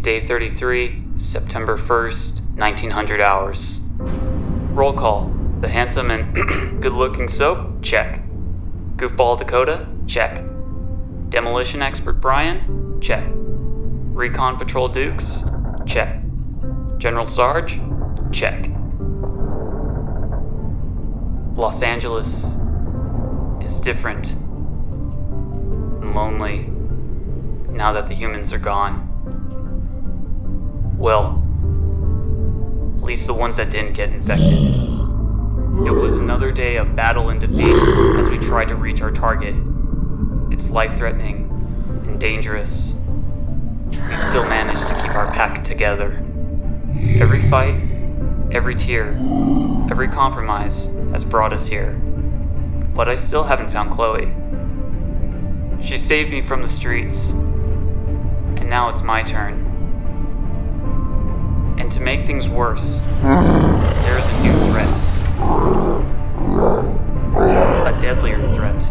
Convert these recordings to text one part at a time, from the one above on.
day 33, September 1st, 1900 hours. Roll call. The handsome and good-looking Soap? Check. Goofball Dakota? Check. Demolition expert Brian? Check. Recon Patrol Dukes? Check. General Sarge? Check. Los Angeles is different and lonely now that the humans are gone. Well, at least the ones that didn't get infected. It was another day of battle and defeat as we tried to reach our target. It's life-threatening and dangerous. We've still managed to keep our pack together. Every fight, every tear, every compromise has brought us here. But I still haven't found Chloe. She saved me from the streets, and now it's my turn. And to make things worse, there is a new threat. A deadlier threat.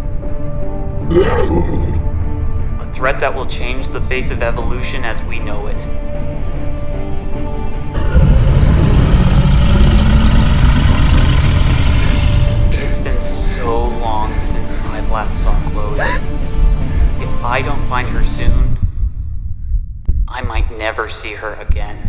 A threat that will change the face of evolution as we know it. It's been so long since I've last saw Chloe. If I don't find her soon, I might never see her again.